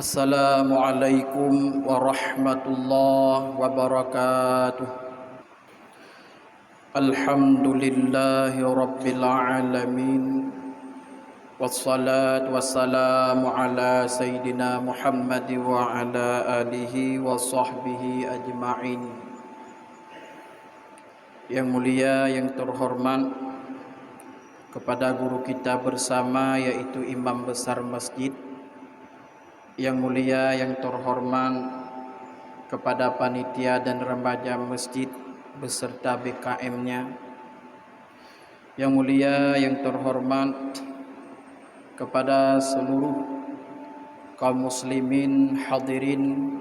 Assalamualaikum warahmatullahi wabarakatuh. Alhamdulillahi rabbil alamin. Wassalatu wassalamu ala sayyidina Muhammad wa ala alihi wa sahbihi ajma'in. Yang mulia, yang terhormat, kepada guru kita bersama yaitu Imam Besar Masjid. Yang mulia, yang terhormat, kepada panitia dan remaja masjid beserta BKM-nya. Yang mulia, yang terhormat, kepada seluruh kaum muslimin hadirin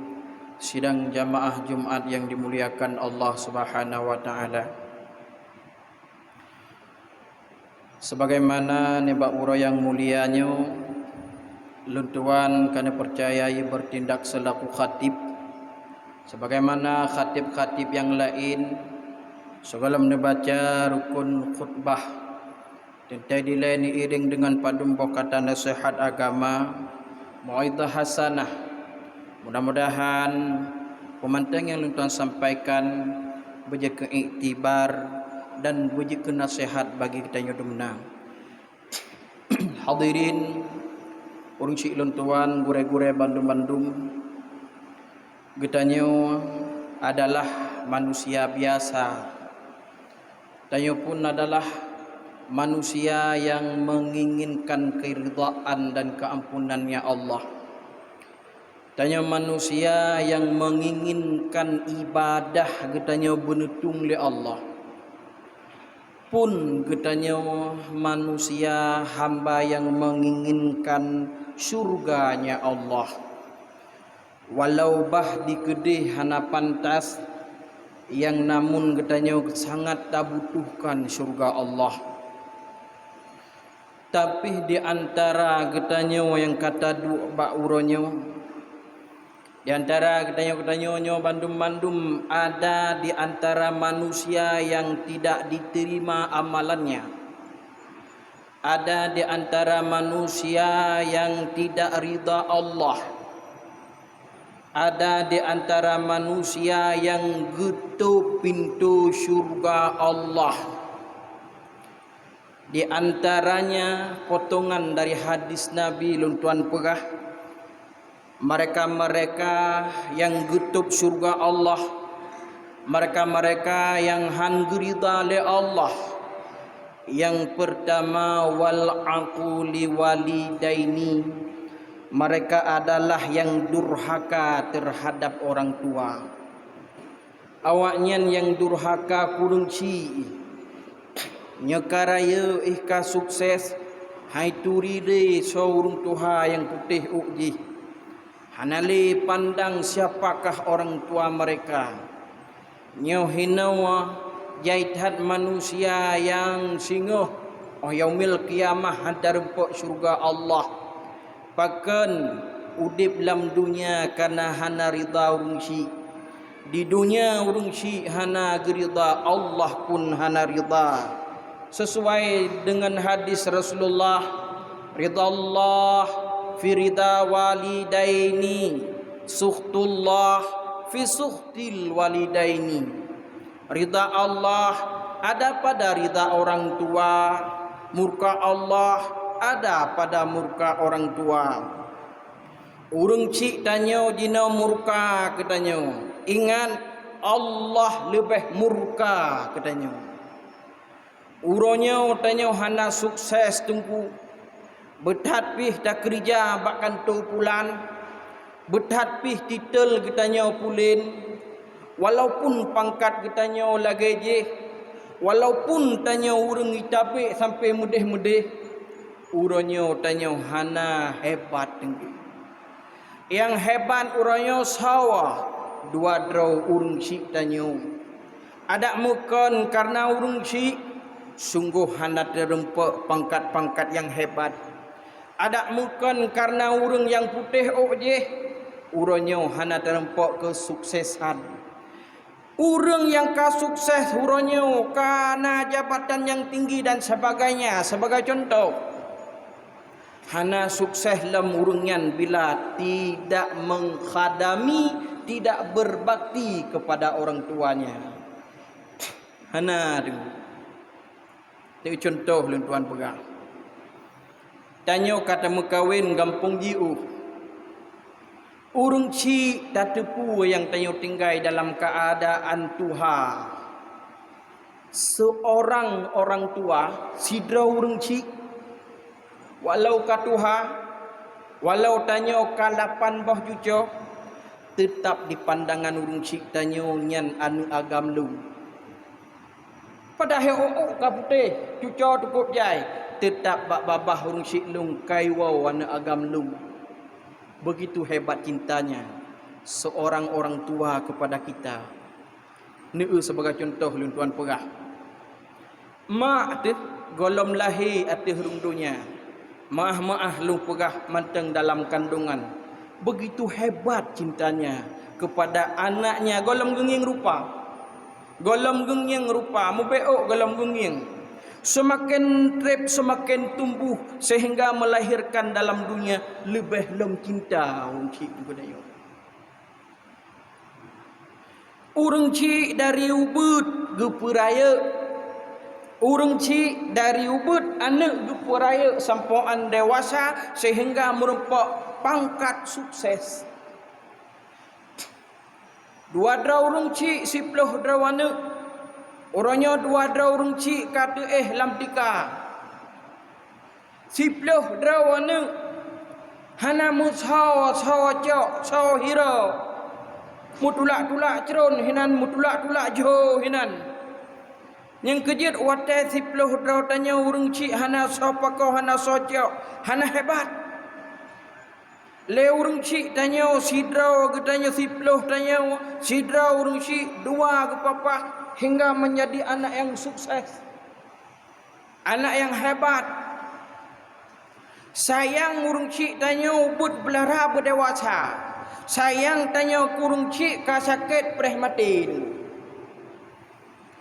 sidang jamaah Jumat yang dimuliakan Allah Subhanahu wa taala. Sebagaimana nebak ura yang mulianya, luntuan kena percayai bertindak selaku khatib sebagaimana khatib-khatib yang lain sebelum membaca rukun khutbah tentai dilaini iring dengan padumbuh kata nasihat agama mauidhah hasanah. Mudah-mudahan pemantang yang luntuan sampaikan berjaya keiktibar dan berjaya ke nasihat bagi kita yang menang. Hadirin urang cik luntuan gure-gure bandum-bandum, getanyo adalah manusia biasa. Tanyo pun adalah manusia yang menginginkan keridhaan dan keampunannya Allah. Tanyo manusia yang menginginkan ibadah getanyo benutung li Allah. Pun getanyo manusia hamba yang menginginkan surganya Allah. Walau bah dikedih hana pantas, yang namun getanyo sangat tak butuhkan surga Allah. Tapi di antara getanyo yang kata bak uronyo, di antara getanyo bandum-bandum, ada di antara manusia yang tidak diterima amalannya. Ada di antara manusia yang tidak ridha Allah. Ada di antara manusia yang getuk pintu syurga Allah. Di antaranya potongan dari hadis Nabi luntuan pegah, mereka-mereka yang getuk syurga Allah, mereka-mereka yang hanggurida li Allah. Yang pertama, wal aquli walidaini, mereka adalah yang durhaka terhadap orang tua. Awaknya yang durhaka kurungci nyekaraya ihka sukses hai turide seorang tuha yang putih uji. Hanali pandang siapakah orang tua mereka. Nyohinawa jaithat manusia yang singoh oh yaumil qiyamah hadarempok surga Allah. Pakan udip dalam dunia karena hana ridha urungsi. Di dunia urungsi hana gerida, Allah pun hana ridha. Sesuai dengan hadis Rasulullah, ridha Allah fi ridha walidaini, sukhtullah fi sukhtil walidaini. Ridha Allah ada pada ridha orang tua, murka Allah ada pada murka orang tua. Urang cik tanyo dina murka ketanyo, ingat Allah lebih murka ketanyo. Uronyo tanyo hana sukses tungku, bethat pih tak kerja bakkan tu pulan, bethat pih titel ketanyo pulin. Walaupun pangkat ketanyo lagi je, walaupun tanyo urang itapik sampai mudih-mudih, uronyo tanyo hana hebat tinggi. Yang hebat uronyo sawa dua draw urung cik tanyo. Ada mukon karena urung cik sungguh hana terempek pangkat-pangkat yang hebat. Ada mukon karena urung yang putih je, uronyo hana terempek kesuksesan. Urang yang kasukses uronyo karena jabatan yang tinggi dan sebagainya. Sebagai contoh, Hana sukses dalam urungan bila tidak menghadami, tidak berbakti kepada orang tuanya. Hana tu. Itu contoh lun tuan pegang. Tanya kata mekawin gampung jiu. Urung ci tak tepu yang tanya tinggal dalam keadaan Tuhan. Seorang orang tua sidra urung ci walau katuha, walau tanyo kalapan boh cuco, tetap di pandangan urung cik tanyo nyan anu agam lu. Pada heo kapute cuco tukut jai, tetap bak babah urung cik lung kaiwau anu agam lu. Begitu hebat cintanya seorang orang tua kepada kita. Ini sebagai contoh lun tuan perah. Mak tu golom lahir atas hurung dunia. Maah lu pegah manteng dalam kandungan. Begitu hebat cintanya kepada anaknya. Golom genging rupa. Golom genging rupa. Mubeok golom genging. Semakin trip, semakin tumbuh. Sehingga melahirkan dalam dunia lebih lom cinta. Urung cik dari ubud geperaya. Urung cik dari ubud anak geperaya sampoan dewasa sehingga merempak pangkat sukses. Dua dra urung cik 10 dra anak. Orangnya dua dra urung cik kata lam tika. 10 dra anak. Hana mushaw cok saw hero. Mutulak ceron hinan mutulak jo hinan. Yang kejut watai 10 dra tanya urung cik hana sopako hana socok hana hebat. Le urung cik tanya sidra ke tanya 10 tanya sidra urung cik 2 ke papa hingga menjadi anak yang sukses. Anak yang hebat. Sayang urung cik tanya ubud belara berdewasa. Sayang tanya urung cik ka sakit preh mati.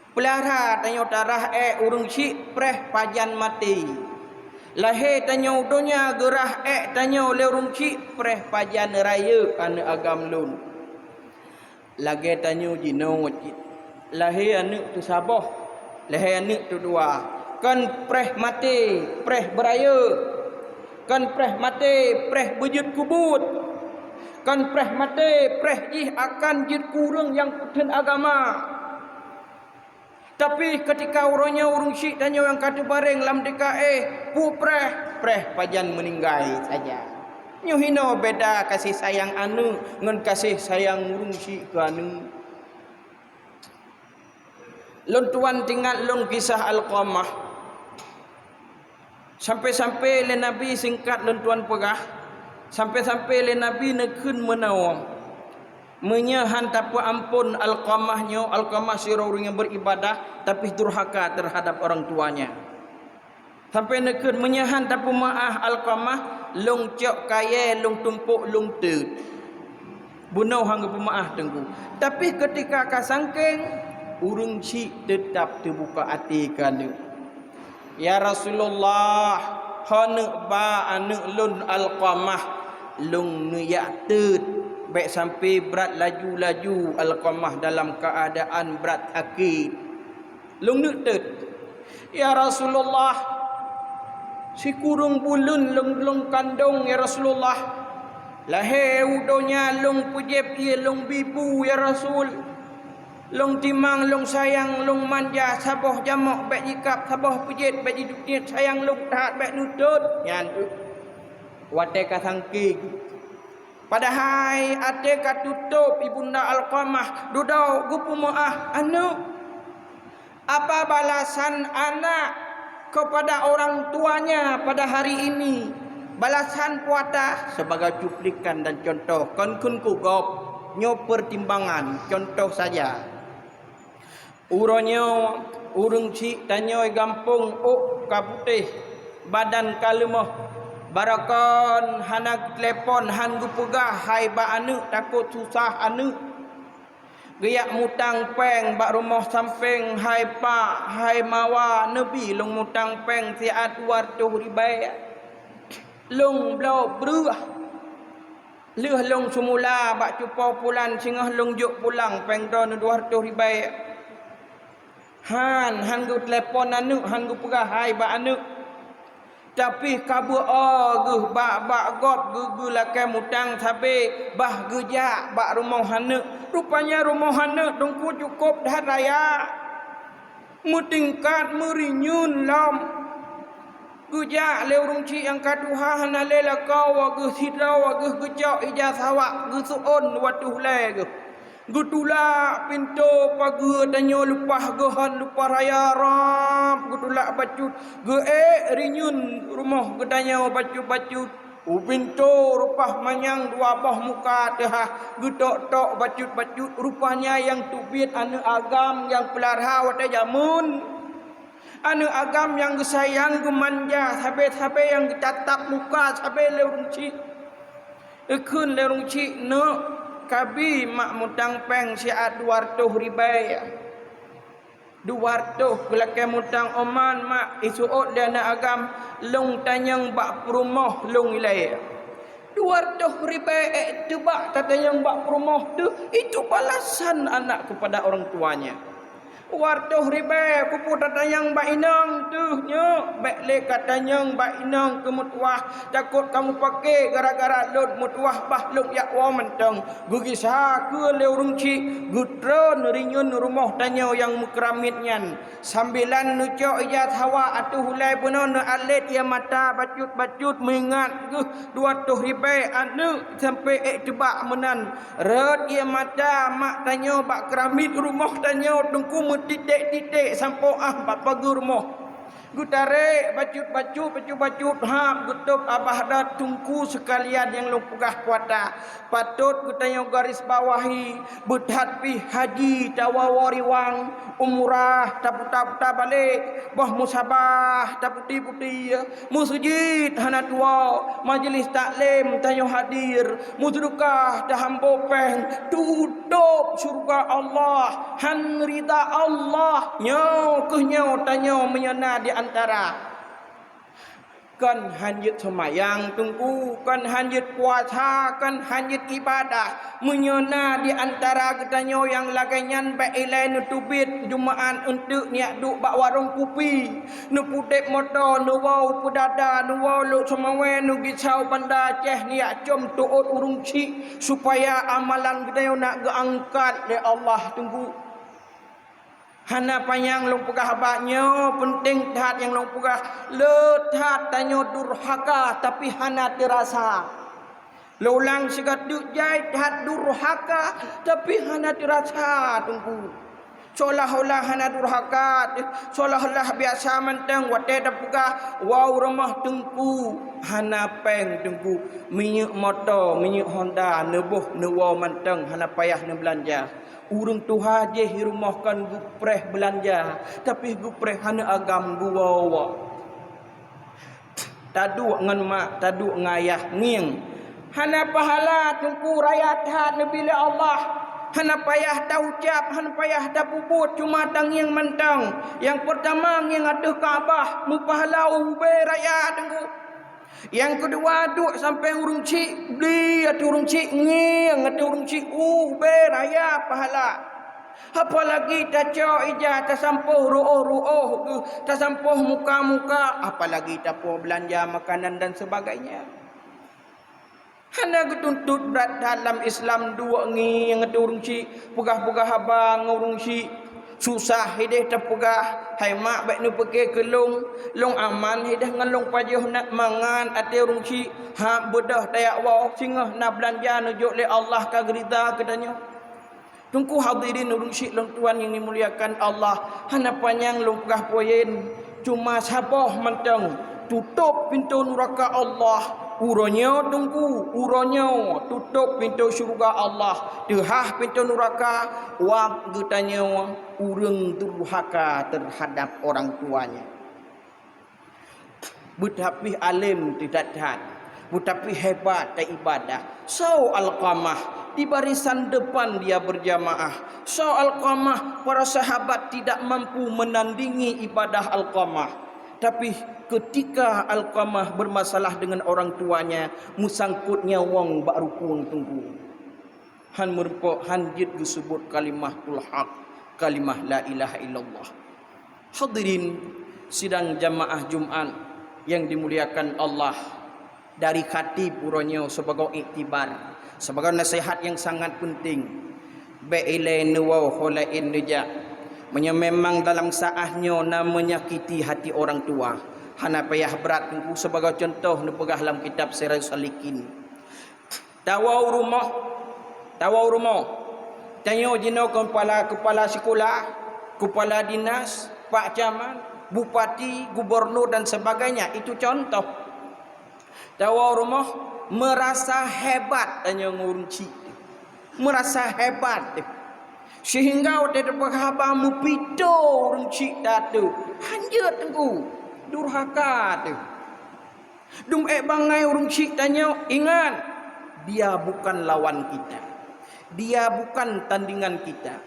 Pelara tanya darah urung cik preh pajan mati. Lahir tanya udonya gerah tanya oleh urung cik preh pajan raya anu agam lun. Lagi tanya jino cik. Lahir anak tu sabah. Lahir anak tu 2. Kan preh mati, preh beraya. Kan preh mati, preh berjud kubut. Kan preh mati, preh jih akan jid kurang yang kuten agama. Tapi ketika orangnya urung syik tanya yang kata bareng lam DKE, pu preh pajan meninggal saja. Nyuhino beda kasih sayang anu ngan kasih sayang urung syik ke anu. Lun tuan tinggal lun kisah Al-Qamah. Sampai-sampai le Nabi singkat lun tuan pegah. Sampai-sampai le Nabi nekun menawam. Menyahan tapa ampun Al-Qamahnya. Al-Qamah sira orang yang beribadah tapi durhaka terhadap orang tuanya. Sampai nekun menyahan tapa maah Al-Qamah long cok kaya long tumpuk long tut. Bunau hangga pemaah tengku. Tapi ketika kasangkeng urung cik tetap terbuka hati kana. Ya Rasulullah, hanek ba anek lun Al-Qamah long nuyak tut. Baik sampai berat laju-laju Al-Qamah dalam keadaan berat sakit. Lung nutut. Ya Rasulullah, si kurung bulun lung kandung ya Rasulullah. Lahir udonya lung pujep ia lung bibu ya Rasul. Lung timang lung sayang lung manja sabah jamak baik jikap sabah pujet baik jiduknya sayang lung taat baik nutut. Yan tu. Watai kasangki. Padahal ate katutup ibunda Al-Qamah dudau gupu maah anu apa balasan anak kepada orang tuanya pada hari ini. Balasan puata sebagai cuplikan dan contoh kon kun ku gop nyo pertimbangan contoh saja. Uronyo urung cik tanyoi gampung kaputih badan kalemah. Barakon hana telepon han gupegah hai ba anu takut susah anu. Geyak mutang peng bak rumah samping hai pak hai mawa nabi long mutang peng siat war tuh ribai. long blau beruah leuh long semula bak cupa pulan singah long juk pulang pengdon 200 ribai han gu telefon anu han gu perahai bak anu tapi kabu guh bak got gu lakai mutang sabe bah gejak bak rumah hanu rupanya rumah hanu tungku cukup dah raya mutingkat merinyun lam gejak leurung ci yang kaduha hana lela kau waguh sidra waguh gejak ijazah gu suon watuh le gu tulak pintu pagi tanya lupa gehan lupa raya ram gu tulak bacut gu rinyun rumah gu tanya bacut pintu rupah manyang dua bah muka dah gu tok bacut rupanya yang tubit anu agam yang pelarha wata jamun anu agam yang gesayang gemanja sabe yang tatap muka sabe leurung ci ekun leurung ci no kabi mak mutang peng siat 200 ribai 200 gelakai mutang oman mak isuot dia nak agam long tanyang bak perumah long ilai 200 ribai tebak tatanyang bak perumah tu itu balasan anak kepada orang tuanya 200 ribai kupu tatanyang bak inang tu nya baik le katanyang bak inang ke mutuah takut kamu pakai gara-gara lot mutuah bah luk yak wa mentang gugi sah ke leurung ci gutron rinyun rumah tanya yang mukramitnyan sambilan nucok ijat hawa atuh hulai punon alet ya mata bacut mengingat ke 200 ribai anu sampai tebak menan red ya mata mak tanya bak keramit rumah tanya tungku titik-titik sampo bak pagi rumah gutare bacut gutup abah dah tungku sekalian yang lu pegah kuata patut gutanya garis bawahi bethat pi haji tawawari wang umrah taputa balik bah musabah taputi musjid hana tua majlis taklim tanyo hadir mudrukah dahambo peng tutup surga Allah han rida Allah nyo kehnyo tanyo menyana di antara kan hanjit semayang tunggu kan hanjit puasa kan hanjit ibadah menyona di antara ketanyo yang laganyan baik ilai nutubit jumaan untuk niat duk bak warung kopi nu putep motor nu wau pudada nu wau lu semawe nu gisau banda ceh niat com tuut urung ci supaya amalan ketanyo nak geangkat le Allah tunggu hana panyang long pegah abaknya penting tat yang long pegah letat tanyo durhaka tapi hana terasa lolang segat duk jai tat durhaka tapi hana terasa tunggu seolah-olah hana durhaka seolah-olah biasa menteng wate dah pegah wow rumah tungku hana peng tungku minyak motor minyak Honda nebuh newaw menteng hana payah ne belanja urung tuha je hirumahkan gupreh belanja tapi gupreh hana agam guwawa tadu ngan mak tadu ngayah nging hana pahala tungku raya tat nabila Allah hana payah dah ucap hana payah dah bubut cuma tang yang mentang yang pertama yang ada Kaabah mu pahala ube raya tunggu yang kedua duk sampai urung cik beli atau urung cik nging atau urung cik raya pahala apalagi tak cok ijah tak sampuh ru'uh tak sampuh muka-muka apalagi tak puh belanja makanan dan sebagainya hana getuntut berat dalam Islam dua nging atau urung cik pegah-pegah abang urung cik susah hidup terpegah hai mak baik nu pakai kelong long aman hidup ngan long pajuh nak mangan ate urung ci ha bedah tayak wa singah nak belanja nujuk le Allah ka gerida katanya tungku hadirin urung ci long tuan yang dimuliakan Allah hana panjang long pegah poyen cuma sabah menteng tutup pintu neraka Allah uronyo tunggu uronyo tutup pintu syurga Allah dehah pintu neraka wa getanya urang durhaka terhadap orang tuanya betapi alim tidak taat betapi hebat tak ibadah so Alqamah di barisan depan dia berjamaah so Alqamah para sahabat tidak mampu menandingi ibadah Alqamah Tapi ketika Alqamah bermasalah dengan orang tuanya, musangkutnya wong bak rukun tunggu. Han merupakan hanjit disebut kalimatul haq, kalimah la ilaha illallah. Hadirin sidang jamaah Jumat yang dimuliakan Allah, dari khatib uronyo sebagai iktibar, sebagai nasihat yang sangat penting. Ba'ilain wa khulain nija. Memang dalam saahnya nak menyakiti hati orang tua. Hana payah berat tunggu sebagai contoh nu pegah dalam kitab Sirajul Salikin. Tawau rumah. Tanya jino kepala sekolah, kepala dinas, pak camat, bupati, gubernur dan sebagainya. Itu contoh. Tawau rumah merasa hebat tanya ngurunci. Merasa hebat. Sehingga waktu berkhabar mupito orang cik datu hanjut tengku durhaka tu dum bangai orang cik tanya, ingat dia bukan lawan kita, dia bukan tandingan kita.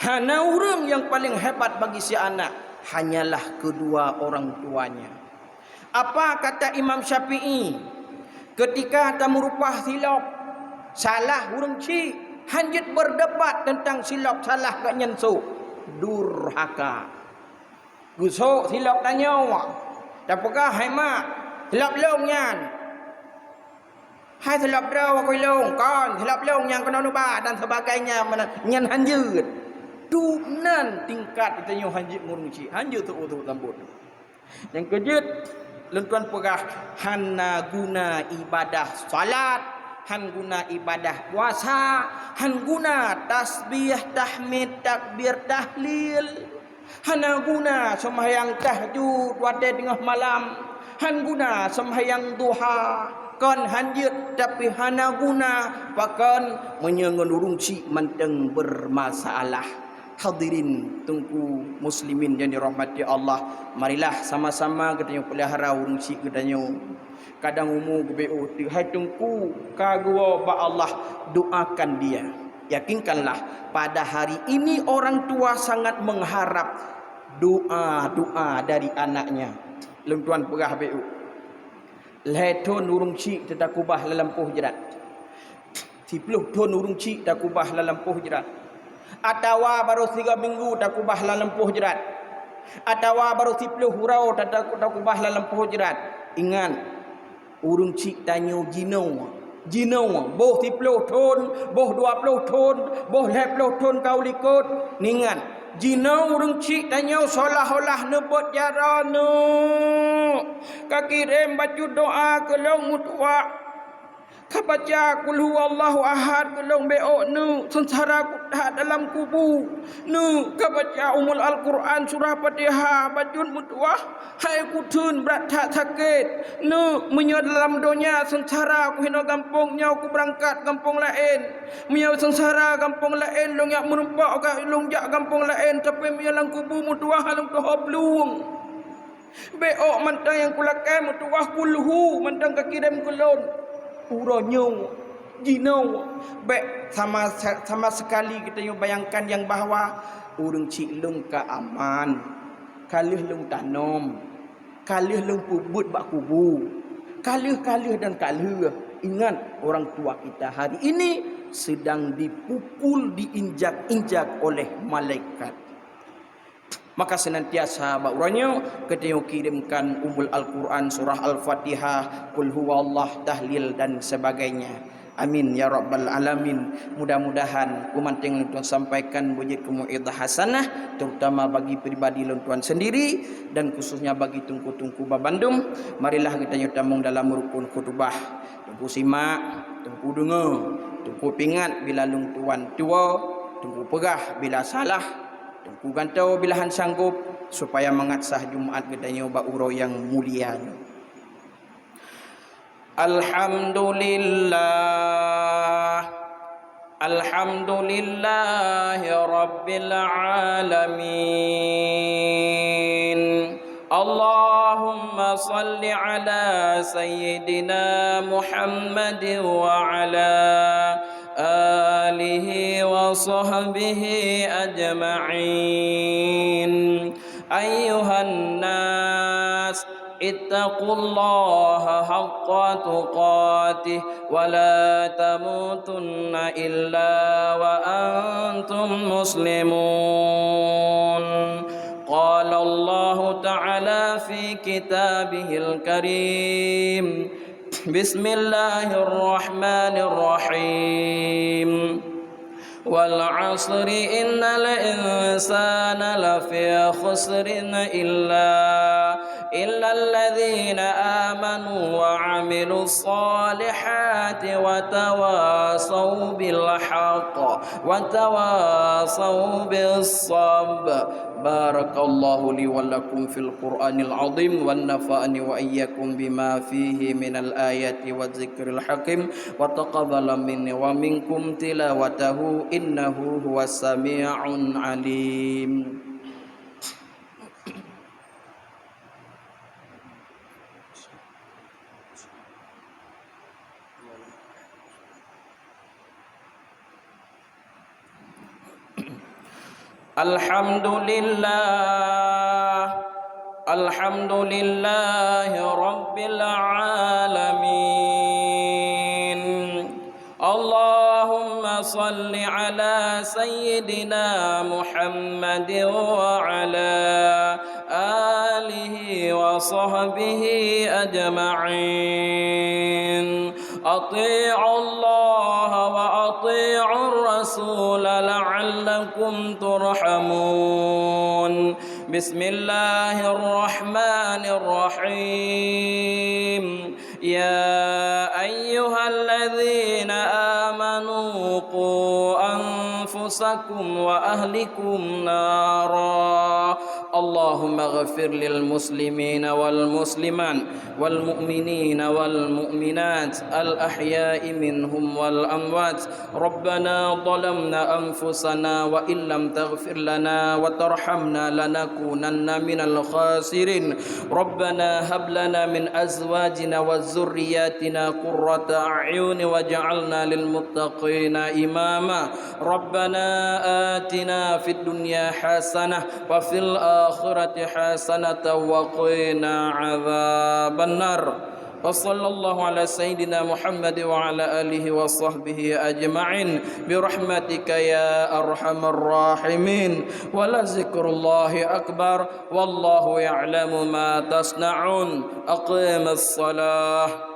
Hana orang yang paling hebat bagi si anak hanyalah kedua orang tuanya. Apa kata Imam Syafi'i ketika tamu rupah silap salah orang cik, hanjut berdebat tentang silap salah kat nyensu, durhaka. Gusok silap tanya awak, dapakah hai mak silap long nyan, hai silap dah aku long kan silap long yang kena nuba dan sebagainya, nyan hanjut tu nan tingkat ditanya hanjut ngurunci hanjut tu tambut. Yang kejut lentuan pegah hana guna ibadah salat, han guna ibadah puasa, han guna tasbih, tahmid, takbir, tahlil, hana guna sembahyang tahajud pada tengah malam, han guna sembahyang duha, kan hanjut tapi hana guna bahkan menyengerunci manteng bermasalah. Hadirin tunggu muslimin yang dirahmati Allah, marilah sama-sama kita pelihara urunci kita kadang umur GBO tu hai tungku kagua ba Allah, doakan dia. Yakinkanlah pada hari ini orang tua sangat mengharap doa dari anaknya. Lentuan perah BU leton urung cik tetakubah lalampuh jerat 10 ton urung cik takubah lalampuh jerat, atawa baru 3 minggu takubah lalampuh jerat, atawa baru 10 hurau takubah lalampuh jerat. Ingat urung cik tanya jinau boh 10 ton, boh 20 ton, boh 10 ton kau likut ningan jinau urung cik tanya seolah-olah nebut jarana kaki rem baju doa ke long mutua kabaca kul huwallahu ahad kelong beok nu sengsara kudah dalam kubu nu kabaca umul al-Quran surah Fatihah bajun mutuah hai kutun berat tak sakit nu menyo dalam dunia sengsara ku hino kampungnya aku berangkat kampung lain menyo sengsara kampung lain long yak menumpak ka long jak kampung lain tapi menyo dalam kubu mutuah long tu hablung beok mantang yang kulakai mutuah kulhu mantang kaki dem kulon uronyo jinau baik sama sekali kita bayangkan yang bahawa urang cik lung ka aman kalih lung tanom kalih lung pubut bak kubu kalih dan kalih. Ingat orang tua kita hari ini sedang dipukul diinjak-injak oleh malaikat. Maka senantiasa baurannya kita kirimkan umul Al-Quran, surah Al-Fatihah, kul huwallah, tahlil dan sebagainya. Amin ya rabbal alamin. Mudah-mudahan umanting lentuan sampaikan bunyi kumu'idah hasanah terutama bagi pribadi lentuan sendiri dan khususnya bagi tungku-tungku babandung. Marilah kita nyutamung dalam rukun khutbah. Tungku simak, tungku dengar, tungku pingat bila lentuan tua, tungku pegah bila salah. Tunggu gantau bilahan sanggup supaya mengatsah Jumaat kita nyoba uro yang mulia. Alhamdulillahi rabbil alamin. Allahumma salli ala sayyidina Muhammad wa ala alihi wa sahbihi ajma'in. Ayyuhan nas اتقوا الله حق تقاته ولا تموتن إلا وأنتم مسلمون. قال الله تعالى في كتابه الكريم: بسم الله الرحمن الرحيم. والعصر إن الإنسان لفي خسر إلا الذين آمنوا وعملوا الصالحات وتواصوا بالحق وتواصوا بالصبر. بارك الله لي ولكم في القرآن العظيم ونفعني وإياكم بما فيه من الآيات والذكر الحكيم وتقبل مني ومنكم تلاوته إنه هو السميع العليم. الحمد لله رب العالمين. اللهم صل على سيدنا محمد وعلى آله وصحبه أجمعين. أطيعوا الله وأطيعوا الرسول لعلكم ترحمون. بسم الله الرحمن الرحيم. يا أيها الذين آمنوا قوا أنفسكم وأهلكم نارا. اللهم اغفر للمسلمين والمسلمات والمؤمنين والمؤمنات الأحياء منهم والأموات. ربنا ظلمنا أنفسنا وإن لم تغفر لنا وترحمنا لنكونن من الخاسرين. ربنا هب لنا من أزواجنا وذرياتنا قرة أعين واجعلنا للمتقين إماما. ربنا آتنا في الدنيا حسنة وفي الآخرة حسنة وقنا عذاب النار. وصلى الله على سيدنا محمد وعلى آله وصحبه أجمعين برحمتك يا أرحم الراحمين. ولذكر الله أكبر والله يعلم ما تصنعون. أقيم الصلاة.